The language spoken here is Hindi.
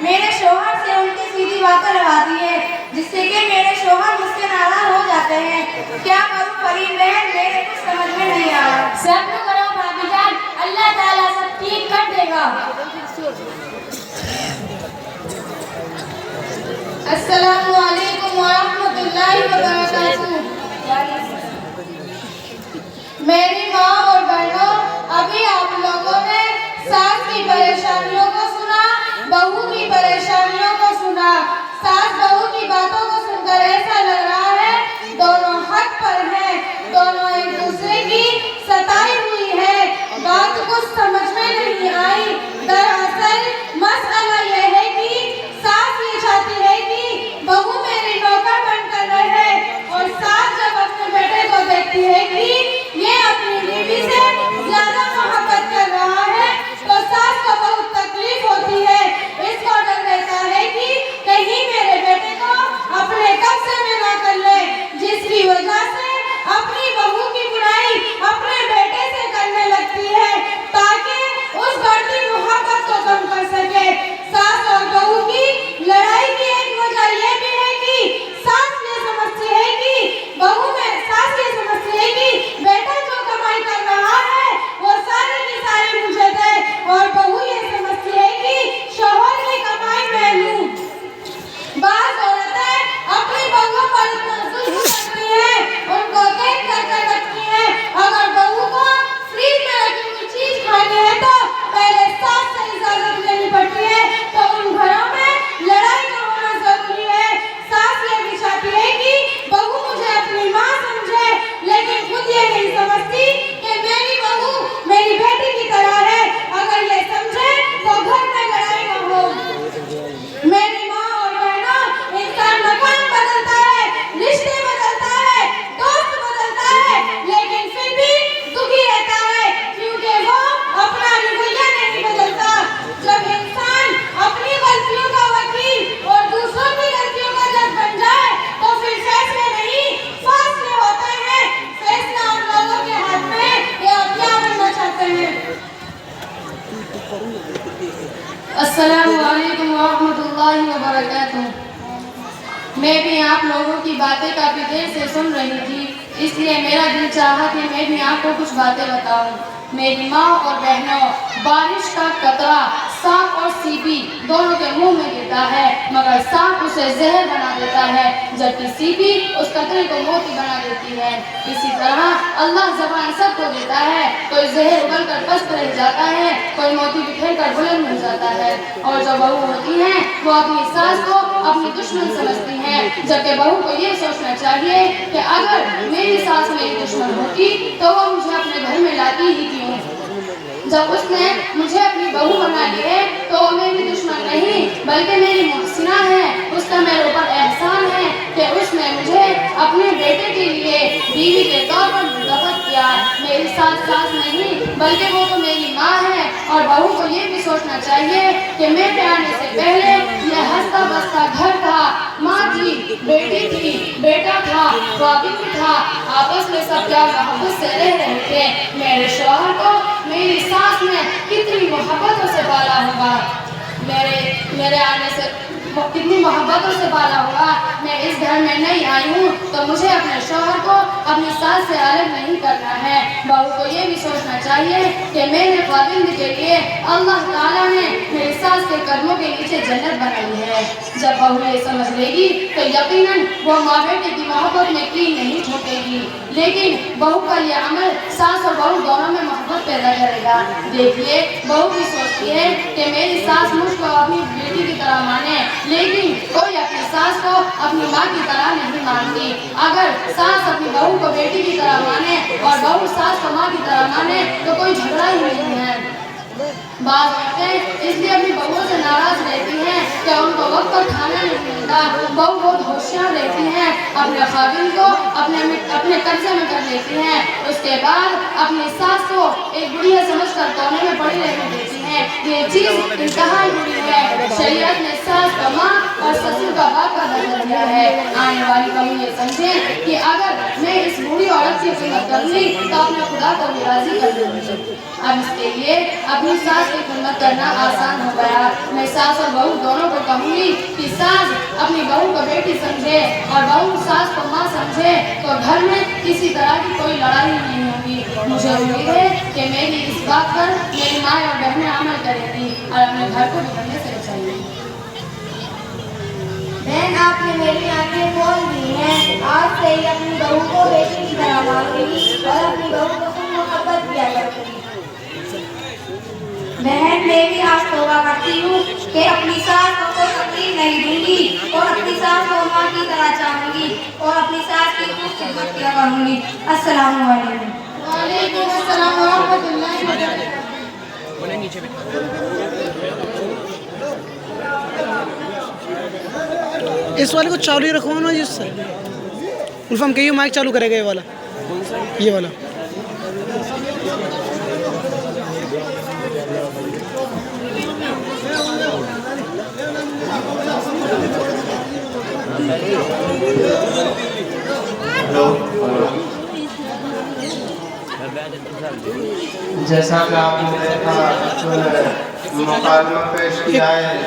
मेरे शौहर से उल्टी सीधी बातें लगाती है, जिससे कि मेरे शौहर मुझसे नाराज हो जाते हैं। क्या करूं फरीद बहन, मेरे कुछ समझ में नहीं आ रहा। सब्र करो भाभी जान, अल्लाह ताला सब ठीक कर देगा। अस्सलामु अलैकुम व रहमतुल्लाहि व बरकातुहू। मेरी माँ और बहनों, अभी आप लोगों ने सास की परेशानियों को सुना, बहू की परेशानियों को सुना। सास बहू की बातों को सुनकर ऐसा लग रहा है दोनों हक पर हैं, दोनों एक दूसरे की सताई हुई है। बात कुछ समझ में नहीं आई। दरअसल मसला यह है कि सास ये चाहती है कि बहू मेरी नौकर बनकर रहे, और सास जब अपने बेटे को देखती है कि ये अपनी बीवी से ज्यादा मोहब्बत कर रहा है, तो सास को बहुत तकलीफ होती है। इसको डर रहता है कि कहीं मेरे बेटे को अपने कब्जे में ना कर ले, जिसकी वजह से अपनी बहू की बुराई अपने बेटे से करने लगती है, ताकि उस बढ़ती मोहब्बत को कम कर सके। सास और बहू की लड़ाई की एक वजह यह भी है कि सास ये समझती है कि सास ये समझती है कि बेटा जो कमाई कर रहा है वो सारी की सारी मुझे दे, और बहू ये समझती है कि शौहर की कमाई मैं लूं। बात औरतें अपनी बहू पर इतना जुल्म करती हैं, उनको कैद करके रखती हैं। अगर बहू को फ्रीज में रखी हुई चीज खानी है तो पहले सास से इजाजत लेनी पड़ती है, तो उन घरों में लड़ाई का होना जरूरी है। सास ये भी चाहती है कि बहू मुझे अपनी माँ समझे, लेकिन खुद ये नहीं समझती कि मेरी बहू मेरी बेटी की तरह है। अगर ये समझे तो घर में लड़ाई न हो। मेरी माँ और बहनों, इंसान मकान बदलता है, रिश्ते बदलता है, दोस्त बदलता है, लेकिन फिर भी दुखी रहता है, क्योंकि वो अपना रवैया नहीं बदलता। जब इंसान अपनी गलतियों का वकील और दूसरों की गलतियों का जज बन जाए तो फिर फैसले नहीं फासले होते हैं। फैसला आप लोगों के हाथ में है कि आप क्या बनना चाहते हैं। अस्सलामु अलैकुम व रहमतुल्लाहि व बरकातुहू। मैं भी आप लोगों की बातें काफी देर से सुन रही थी, इसलिए मेरा दिल चाहा कि मैं भी आपको कुछ बातें बताऊं। मेरी माँ और बहनों, बारिश का कतरा सांप और सीपी दोनों के मुंह में गिरता है, मगर सांप उसे जहर बना देता है, जबकि सीपी उस कतरे को मोती बना देती है। इसी तरह अल्लाह ज़बान सबको देता है, कोई जहर उगल कर पस्त रह जाता है, कोई मोती बिखेर कर बुलंद हो जाता है। और जो बहू होती है वो अपनी सास को अपनी दुश्मन समझती है, जबकि बहू को ये सोचना चाहिए कि अगर मेरी सास मेरी दुश्मन होती तो वो मुझे अपने घर में लाती ही क्यों। जब उसने मुझे अपनी बहू बना ली है तो वो मेरी दुश्मन नहीं बल्कि मेरी मुहसिना है। उसका मेरे ऊपर एहसान है कि उसने मुझे अपने बेटे के लिए बीवी के तौर पर मुंतखब किया। मेरी सास नहीं बल्कि वो तो मेरी माँ है। और बहू को ये भी सोचना चाहिए कि मेरे आने से पहले यह हंसता बसता घर था, माँ थी, बेटी थी, बेटा था, वाबिद था, आपस में सब प्यार मोहब्बत से रह रहे थे। मेरे शौहर को मेरी सास ने कितनी मोहब्बतों से पाला होगा, मेरे आने से कितनी मोहब्बतों से पाला होगा। मैं इस घर में नहीं आई हूँ तो मुझे अपने शौहर को अपनी सास से अलग नहीं करना है। बहू को ये भी सोचना चाहिए कि मेरे ख्वाबिंद के लिए अल्लाह ताला ने मेरी सास के कदमों के नीचे जन्नत बनाई है। जब बहू ये समझ लेगी तो यकीनन वो माँ बेटे की मोहब्बत में कील नहीं ठोकेगी, लेकिन बहू का ये अमल सास और बहू दोनों में मोहब्बत पैदा करेगा। देखिए, बहू भी सोचती है कि मेरी सास मुझको अपनी बेटी की तरह माने, लेकिन कोई अपनी सास को अपनी माँ की तरह नहीं मानती। अगर सास अपनी बहू को बेटी की तरह माने और बहू सास को माँ की तरह माने तो कोई झगड़ा ही नहीं है। बात औरतें इसलिए अपनी बहुओं से नाराज रहती हैं कि उनको वक्त पर खाना नहीं मिलता। बहू बहुत होशियार रहती हैं, अपने खाविन को अपने कब्जे में कर लेती हैं, उसके बाद अपनी सास को एक बुढ़िया समझकर कोने में पड़ी रहने देती हैं। ये चीज इंतहाई बुरी है। शरीयत ने सास को माँ और ससुर का बाप का दर्जा दिया है। आने वाली कभी ये समझे कि अगर मैं इस बूढ़ी औरत की खिदमत कर ली तो अपने खुदा को भी राजी कर लूंगी। अब इसके लिए अपनी सास की खिदमत करना आसान हो गया। मैं सास और बहू दोनों को कहूँगी कि सास अपनी बहू को बेटी समझे और बहू सास को माँ समझे तो घर में किसी तरह की कोई लड़ाई नहीं होगी। मुझे उम्मीद है कि मेरी इस बात पर मेरी माँ और बहनें अमल करेंगी और अपने घर को बिगड़ने से बचाएंगी। बहन, आपने मेरी आंखें खोल दी हैं। आज से ही अपनी बहू को बेटी की तरह मानूंगी और अपनी बहू को खूब मोहब्बत किया करूंगी। बहन, मैं भी आज तौबा करती हूँ कि अपनी सास को कोई तकलीफ नहीं दूंगी और अपनी सास को माँ की तरह चाहूंगी और अपनी सास की खूब खिदमत किया करूंगी। अस्सलाम वालेकुम। वालेकुम अस्सलाम व रहमतुल्लाहि व बरकातहू। इस वाले को चालू ही रखो ना जिससे उल्फा हम कहिए माइक चालू करेगा ये वाला ये वाला। जैसा कि आपने देखा मुकालमा पेश किया है